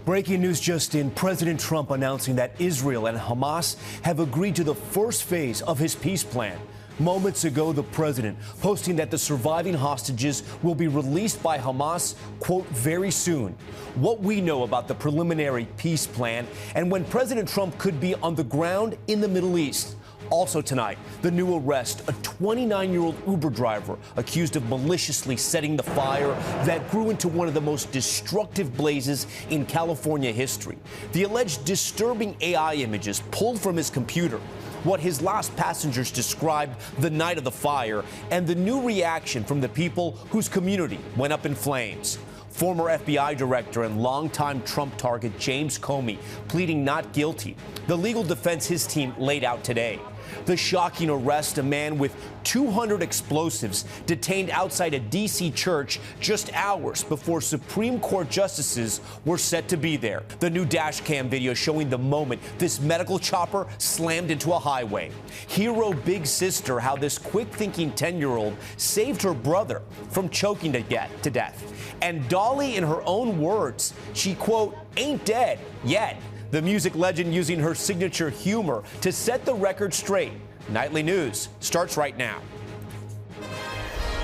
Breaking news just in, President Trump announcing that Israel and Hamas have agreed to the first phase of his peace plan. Moments ago, the president posting that the surviving hostages will be released by Hamas, quote, very soon. What we know about the preliminary peace plan and when President Trump could be on the ground in the Middle East. Also tonight, the new arrest, a 29-year-old Uber driver accused of maliciously setting the fire that grew into one of the most destructive blazes in California history. The alleged disturbing AI images pulled from his computer, what his last passengers described the night of the fire, and the new reaction from the people whose community went up in flames. Former FBI director and longtime Trump target James Comey pleading not guilty. The legal defense his team laid out today. The shocking arrest, a man with 200 explosives detained outside a D.C. church just hours before Supreme Court justices were set to be there. The new dash cam video showing the moment this medical chopper slammed into a highway. Hero Big Sister, how this quick-thinking 10-year-old saved her brother from choking to death. And Dolly, in her own words, she, quote, ain't dead yet. The music legend using her signature humor to set the record straight. Nightly News starts right now.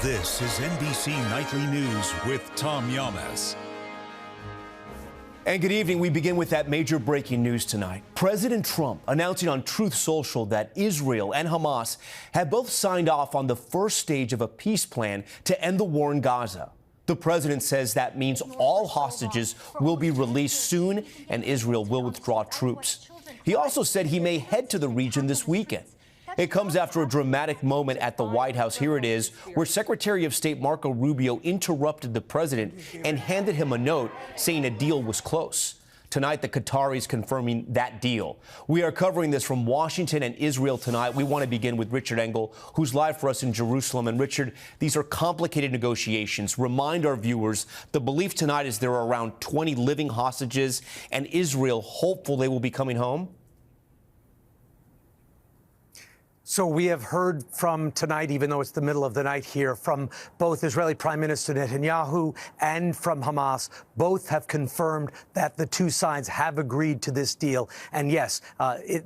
This is NBC Nightly News with Tom Yamas. And good evening. We begin with that major breaking news tonight. President Trump announcing on Truth Social that Israel and Hamas have both signed off on the first stage of a peace plan to end the war in Gaza. The president says that means all hostages will be released soon and Israel will withdraw troops. He also said he may head to the region this weekend. It comes after a dramatic moment at the White House. Here it is, where Secretary of State Marco Rubio interrupted the president and handed him a note saying a deal was close. Tonight, the Qataris confirming that deal. We are covering this from Washington and Israel tonight. We want to begin with Richard Engel, who's live for us in Jerusalem. And Richard, these are complicated negotiations. Remind our viewers, the belief tonight is there are around 20 living hostages, and Israel hopeful they will be coming home. So we have heard from tonight, even though it's the middle of the night here, from both Israeli Prime Minister Netanyahu and from Hamas. Both have confirmed that the two sides have agreed to this deal. And yes,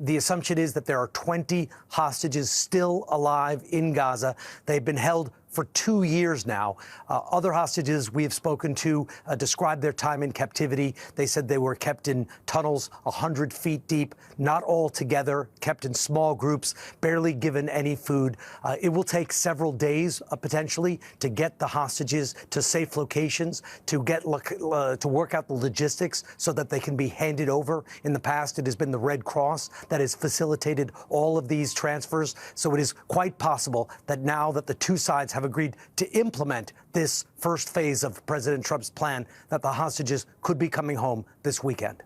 the assumption is that there are 20 hostages still alive in Gaza. They've been held for 2 years now. Other hostages we have spoken to described their time in captivity. They said they were kept in tunnels 100 feet deep, not all together, kept in small groups, barely given any food. It will take several days, potentially, to get the hostages to safe locations, to work out the logistics so that they can be handed over. In the past, it has been the Red Cross that has facilitated all of these transfers. So it is quite possible that now that the two sides have agreed to implement this first phase of President Trump's plan, that the hostages could be coming home this weekend.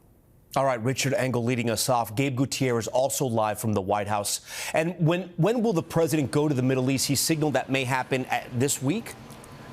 All right, Richard Engel leading us off. Gabe Gutierrez also live from the White House. And when will the president go to the Middle East? He signaled that may happen this week.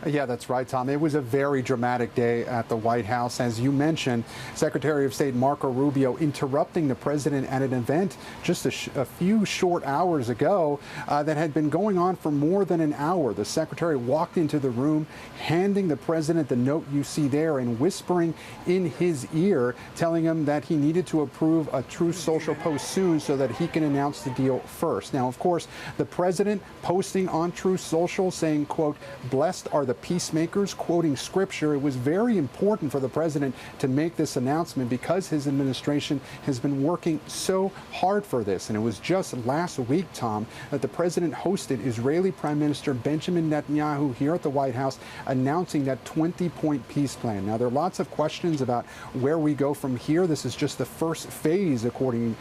Yeah, that's right, Tom. It was a very dramatic day at the White House. As you mentioned, Secretary of State Marco Rubio interrupting the president at an event just a few short hours ago that had been going on for more than an hour. The secretary walked into the room, handing the president the note you see there and whispering in his ear, telling him that he needed to approve a Truth Social post soon so that he can announce the deal first. Now, of course, the president posting on Truth Social saying, quote, blessed are the peacemakers, quoting scripture. It was very important for the president to make this announcement because his administration has been working so hard for this. And it was just last week, Tom, that the president hosted Israeli Prime Minister Benjamin Netanyahu here at the White House, announcing that 20-point peace plan. Now, there are lots of questions about where we go from here. This is just the first phase, according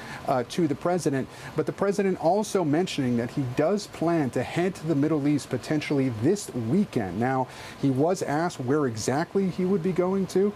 to the president. But the president also mentioning that he does plan to head to the Middle East potentially this weekend. Now, he was asked where exactly he would be going to.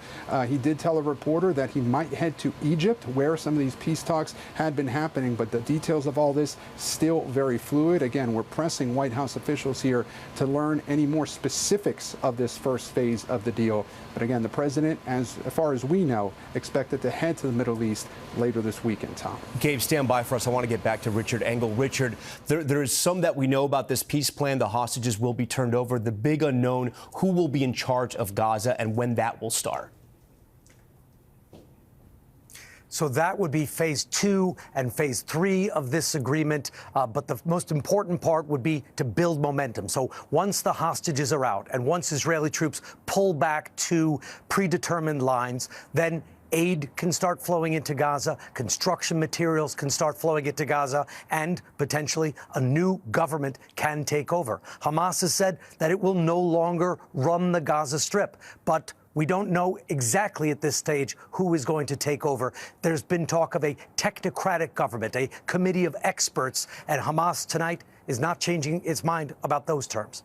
He did tell a reporter that he might head to Egypt, where some of these peace talks had been happening, but the details of all this still very fluid. Again, we're pressing White House officials here to learn any more specifics of this first phase of the deal. But again, the president, as far as we know, expected to head to the Middle East later this weekend, Tom. Gabe, stand by for us. I want to get back to Richard Engel. Richard, there is some that we know about this peace plan. The hostages will be turned over. The big unknown, who will be in charge of Gaza and when that will start? So that would be phase 2 and phase 3 of this agreement. But the most important part would be to build momentum. So once the hostages are out and once Israeli troops pull back to predetermined lines, then aid can start flowing into Gaza, construction materials can start flowing into Gaza, and potentially a new government can take over. Hamas has said that it will no longer run the Gaza Strip, but we don't know exactly at this stage who is going to take over. There's been talk of a technocratic government, a committee of experts, and Hamas tonight is not changing its mind about those terms.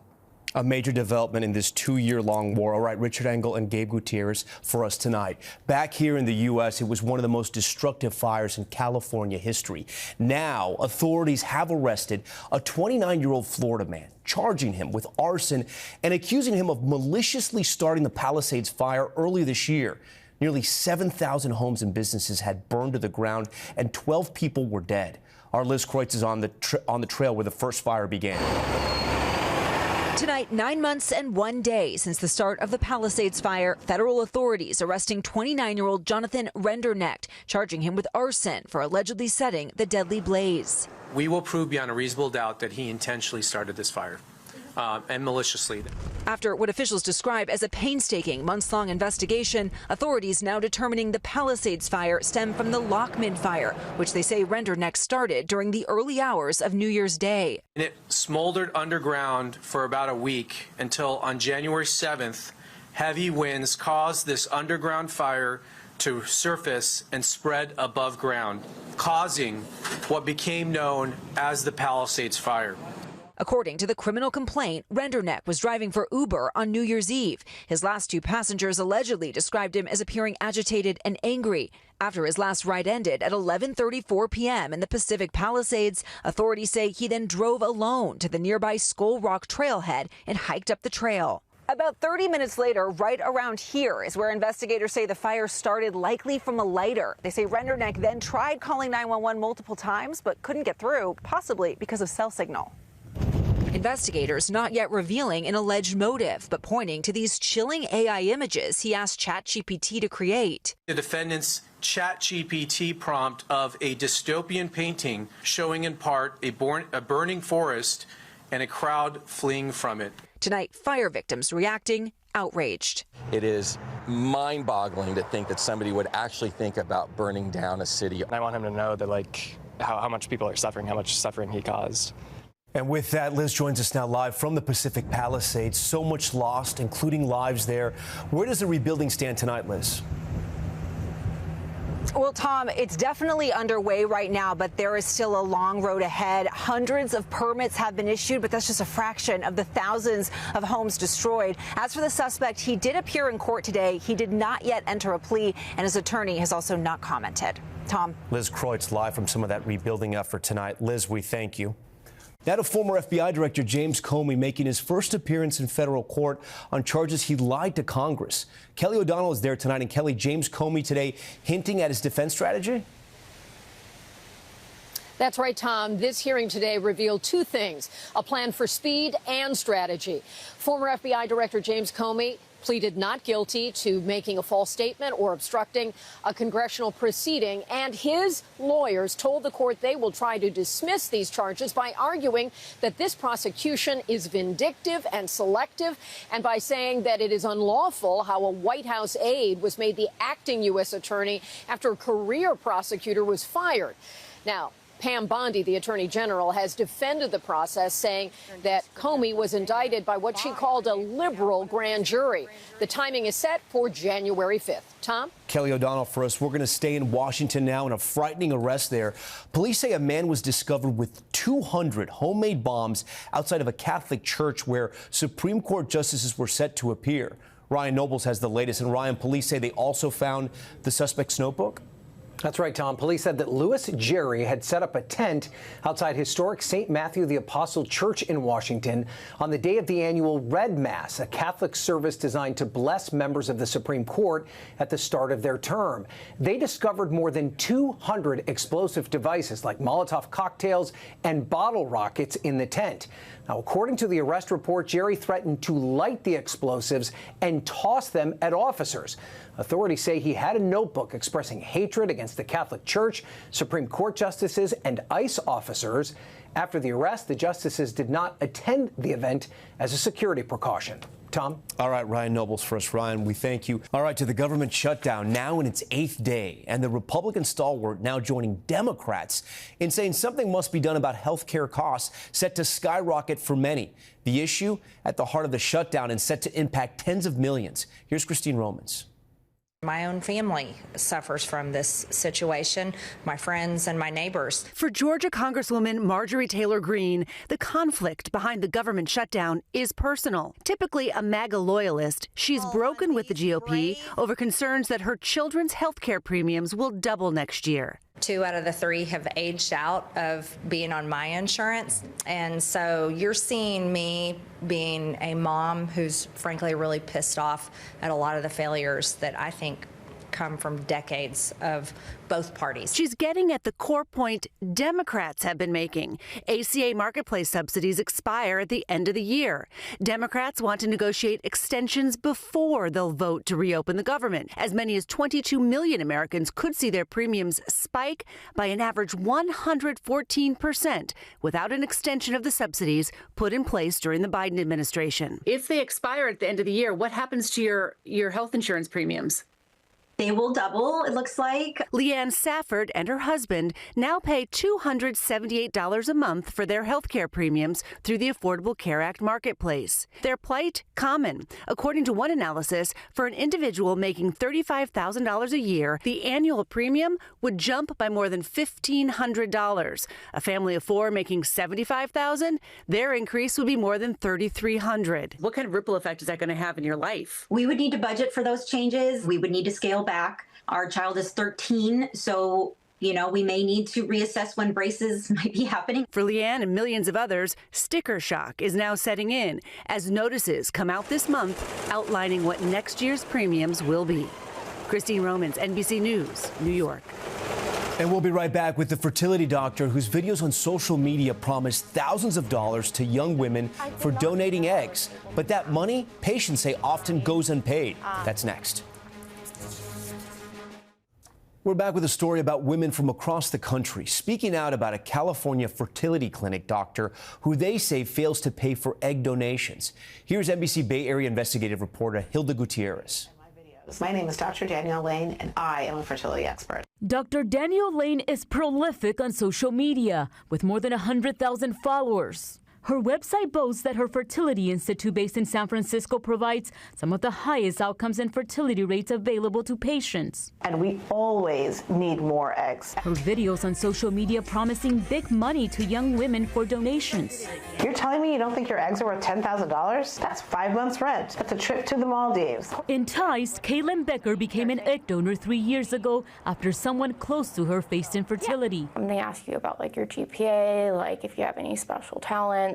A major development in this 2-year-long war. All right, Richard Engel and Gabe Gutierrez for us tonight. Back here in the U.S., it was one of the most destructive fires in California history. Now, authorities have arrested a 29-year-old Florida man, charging him with arson and accusing him of maliciously starting the Palisades Fire earlier this year. Nearly 7,000 homes and businesses had burned to the ground, and 12 people were dead. Our Liz Kreutz is on the trail where the first fire began. Tonight, 9 months and 1 day since the start of the Palisades Fire, federal authorities arresting 29-year-old Jonathan Rendernecht, charging him with arson for allegedly setting the deadly blaze. We will prove beyond a reasonable doubt that he intentionally started this fire and maliciously. After what officials describe as a painstaking months-long investigation, authorities now determining the Palisades Fire stemmed from the Lockman Fire, which they say Rendernecht started during the early hours of New Year's Day. And it smoldered underground for about a week until on January 7th, heavy winds caused this underground fire to surface and spread above ground, causing what became known as the Palisades Fire. According to the criminal complaint, Rendernecht was driving for Uber on New Year's Eve. His last 2 passengers allegedly described him as appearing agitated and angry. After his last ride ended at 11:34 p.m. in the Pacific Palisades, authorities say he then drove alone to the nearby Skull Rock trailhead and hiked up the trail. About 30 minutes later, right around here is where investigators say the fire started, likely from a lighter. They say Rendernecht then tried calling 911 multiple times, but couldn't get through, possibly because of cell signal. Investigators not yet revealing an alleged motive, but pointing to these chilling AI images he asked ChatGPT to create. The defendant's ChatGPT prompt of a dystopian painting showing in part a burning forest and a crowd fleeing from it. Tonight, fire victims reacting outraged. It is mind-boggling to think that somebody would actually think about burning down a city. I want him to know that, how much people are suffering, how much suffering he caused. And with that, Liz joins us now live from the Pacific Palisades. So much lost, including lives there. Where does the rebuilding stand tonight, Liz? Well, Tom, it's definitely underway right now, but there is still a long road ahead. Hundreds of permits have been issued, but that's just a fraction of the thousands of homes destroyed. As for the suspect, he did appear in court today. He did not yet enter a plea, and his attorney has also not commented. Tom. Liz Kreutz live from some of that rebuilding effort tonight. Liz, we thank you. Now to former FBI Director James Comey making his first appearance in federal court on charges he lied to Congress. Kelly O'Donnell is there tonight. And Kelly, James Comey today hinting at his defense strategy? That's right, Tom. This hearing today revealed 2 things, a plan for speed and strategy. Former FBI Director James Comey pleaded not guilty to making a false statement or obstructing a congressional proceeding, and his lawyers told the court they will try to dismiss these charges by arguing that this prosecution is vindictive and selective, and by saying that it is unlawful how a White House aide was made the acting U.S. attorney after a career prosecutor was fired. Now, Pam Bondi, the Attorney General, has defended the process, saying that Comey was indicted by what she called a liberal grand jury. The timing is set for January 5th. Tom? Kelly O'Donnell for us. We're going to stay in Washington now in a frightening arrest there. Police say a man was discovered with 200 homemade bombs outside of a Catholic church where Supreme Court justices were set to appear. Ryan Nobles has the latest. And Ryan, police say they also found the suspect's notebook. That's right, Tom. Police said that Louis Jerry had set up a tent outside historic St. Matthew the Apostle Church in Washington on the day of the annual Red Mass, a Catholic service designed to bless members of the Supreme Court at the start of their term. They discovered more than 200 explosive devices like Molotov cocktails and bottle rockets in the tent. Now, according to the arrest report, Jerry threatened to light the explosives and toss them at officers. Authorities say he had a notebook expressing hatred against the Catholic Church, Supreme Court justices, and ICE officers. After the arrest, the justices did not attend the event as a security precaution. Tom? All right, Ryan Nobles for us. Ryan, we thank you. All right, to the government shutdown, now in its 8th day, and the Republican stalwart now joining Democrats in saying something must be done about health care costs set to skyrocket for many. The issue at the heart of the shutdown and set to impact tens of millions. Here's Christine Romans. My own family suffers from this situation, my friends and my neighbors. For Georgia Congresswoman Marjorie Taylor Greene, the conflict behind the government shutdown is personal. Typically a MAGA loyalist, she's broken with the GOP over concerns that her children's health care premiums will double next year. 2 out of the 3 have aged out of being on my insurance. And so you're seeing me being a mom who's frankly really pissed off at a lot of the failures that I think come from decades of both parties. She's getting at the core point Democrats have been making. ACA marketplace subsidies expire at the end of the year. Democrats want to negotiate extensions before they'll vote to reopen the government. As many as 22 million Americans could see their premiums spike by an average 114% without an extension of the subsidies put in place during the Biden administration. If they expire at the end of the year, what happens to your health insurance premiums? They will double, it looks like. Leanne Safford and her husband now pay $278 a month for their health care premiums through the Affordable Care Act marketplace. Their plight, common. According to one analysis, for an individual making $35,000 a year, the annual premium would jump by more than $1,500. A family of 4 making $75,000, their increase would be more than $3,300. What kind of ripple effect is that going to have in your life? We would need to budget for those changes. We would need to scale back. Our child is 13, so we may need to reassess when braces might be happening. For Leanne and millions of others, sticker shock is now setting in as notices come out this month outlining what next year's premiums will be. Christine Romans, NBC News, New York. And we'll be right back with the fertility doctor whose videos on social media promise thousands of dollars to young women for donating eggs. But that money, patients say, often goes unpaid. That's next. We're back with a story about women from across the country speaking out about a California fertility clinic doctor who they say fails to pay for egg donations. Here's NBC Bay Area investigative reporter Hilda Gutierrez. My name is Dr. Danielle Lane, and I am a fertility expert. Dr. Danielle Lane is prolific on social media with more than 100,000 followers. Her website boasts that her fertility institute based in San Francisco provides some of the highest outcomes and fertility rates available to patients. And we always need more eggs. Her videos on social media promising big money to young women for donations. You're telling me you don't think your eggs are worth $10,000? That's 5 months' rent. That's a trip to the Maldives. Enticed, Kaylin Becker became an egg donor 3 years ago after someone close to her faced infertility. They ask you about your GPA, if you have any special talent,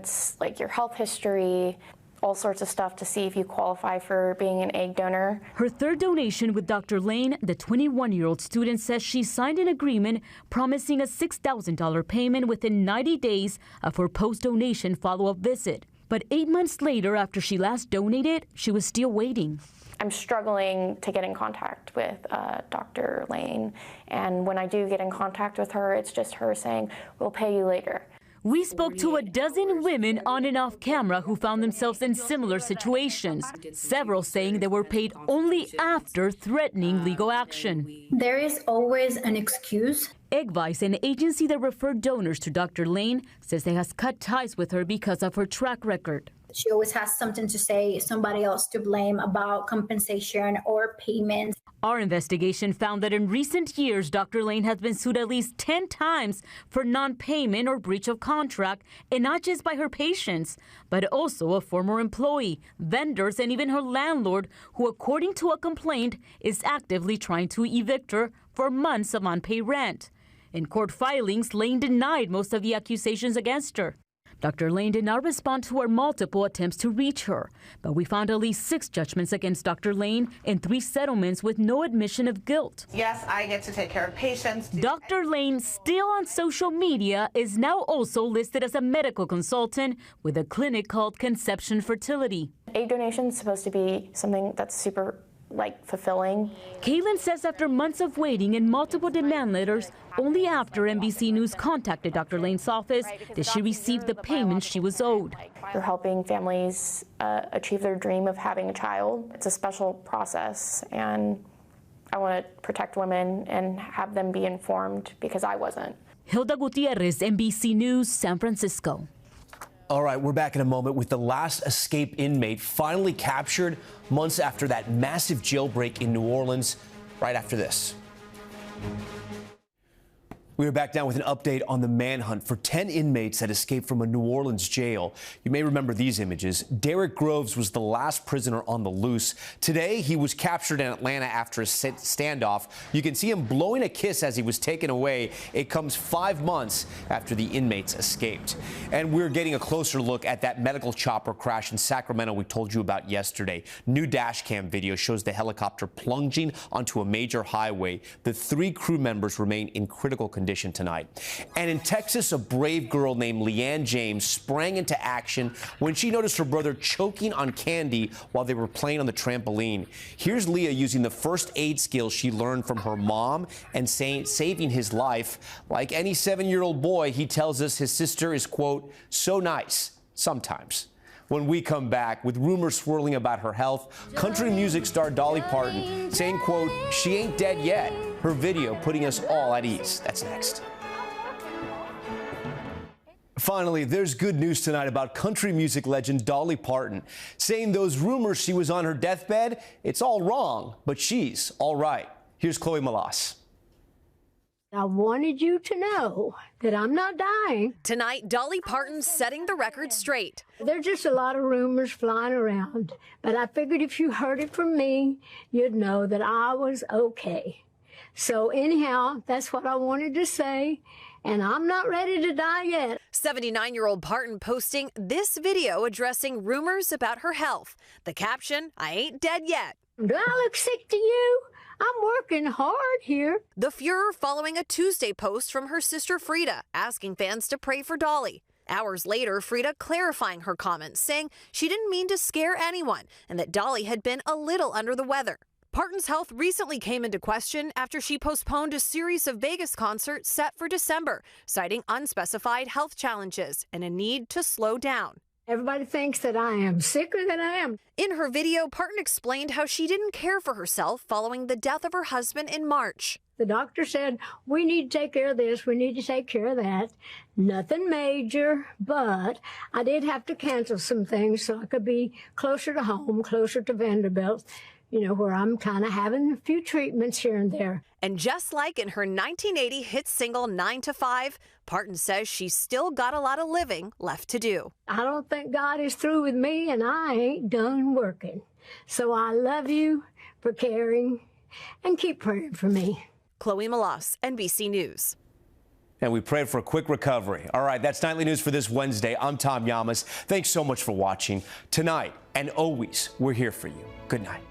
your health history, all sorts of stuff to see if you qualify for being an egg donor. Her third donation with Dr. Lane, the 21-year-old student says she signed an agreement promising a $6,000 payment within 90 days of her post-donation follow-up visit. But 8 months later, after she last donated, she was still waiting. I'm struggling to get in contact with Dr. Lane, and when I do get in contact with her, it's just her saying, "We'll pay you later." We spoke to a dozen women on and off camera who found themselves in similar situations, several saying they were paid only after threatening legal action. There is always an excuse. Eggvice, an agency that referred donors to Dr. Lane, says they has cut ties with her because of her track record. She always has something to say, somebody else to blame about compensation or payments. Our investigation found that in recent years, Dr. Lane has been sued at least 10 times for non-payment or breach of contract, and not just by her patients, but also a former employee, vendors, and even her landlord, who, according to a complaint, is actively trying to evict her for months of unpaid rent. In court filings, Lane denied most of the accusations against her. Dr. Lane did not respond to our multiple attempts to reach her, but we found at least 6 judgments against Dr. Lane and 3 settlements with no admission of guilt. Yes, I get to take care of patients. Dr. Lane, still on social media, is now also listed as a medical consultant with a clinic called Conception Fertility. Egg donation is supposed to be something that's super fulfilling. Kaylin says after months of waiting and multiple demand letters, only after NBC News contacted Dr. Lane's office did she receive the payment she was owed. You're helping families achieve their dream of having a child. It's a special process, and I want to protect women and have them be informed because I wasn't. Hilda Gutierrez, NBC News, San Francisco. All right, we're back in a moment with the last escaped inmate finally captured months after that massive jailbreak in New Orleans, right after this. We are back now with an update on the manhunt for 10 inmates that escaped from a New Orleans jail. You may remember these images. Derek Groves was the last prisoner on the loose. Today, he was captured in Atlanta after a standoff. You can see him blowing a kiss as he was taken away. It comes 5 months after the inmates escaped. And we're getting a closer look at that medical chopper crash in Sacramento we told you about yesterday. New dash cam video shows the helicopter plunging onto a major highway. The 3 crew members remain in critical condition tonight. And in Texas, a brave girl named Leanne James sprang into action when she noticed her brother choking on candy while they were playing on the trampoline. Here's Leah using the first aid skills she learned from her mom and saving his life. Like any 7-year-old boy, he tells us his sister is, quote, so nice sometimes. When we come back, with rumors swirling about her health, country music star Dolly Parton saying, quote, she ain't dead yet. Her video putting us all at ease. That's next. Finally, there's good news tonight about country music legend Dolly Parton, saying those rumors she was on her deathbed, it's all wrong, but she's all right. Here's Chloe Malas. I wanted you to know that I'm not dying. Tonight, Dolly Parton's setting the record straight. There's just a lot of rumors flying around, but I figured if you heard it from me, you'd know that I was okay. So anyhow, that's what I wanted to say, and I'm not ready to die yet. 79-year-old Parton posting this video addressing rumors about her health. The caption, I ain't dead yet. Do I look sick to you? I'm working hard here. The furor following a Tuesday post from her sister Frida, asking fans to pray for Dolly. Hours later, Frida clarifying her comments, saying she didn't mean to scare anyone and that Dolly had been a little under the weather. Parton's health recently came into question after she postponed a series of Vegas concerts set for December, citing unspecified health challenges and a need to slow down. Everybody thinks that I am sicker than I am. In her video, Parton explained how she didn't care for herself following the death of her husband in March. The doctor said, we need to take care of this, we need to take care of that. Nothing major, but I did have to cancel some things so I could be closer to home, closer to Vanderbilt, you know, where I'm kind of having a few treatments here and there. And just like in her 1980 hit single 9 to 5, Parton says she's still got a lot of living left to do. I don't think God is through with me, and I ain't done working. So I love you for caring, and keep praying for me. Chloe Malas, NBC News. And we prayed for a quick recovery. All right, that's Nightly News for this Wednesday. I'm Tom Llamas. Thanks so much for watching. Tonight and always, we're here for you. Good night.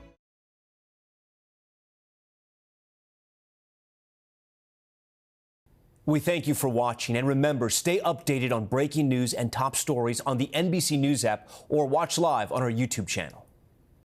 We thank you for watching, and remember, stay updated on breaking news and top stories on the NBC News app or watch live on our YouTube channel.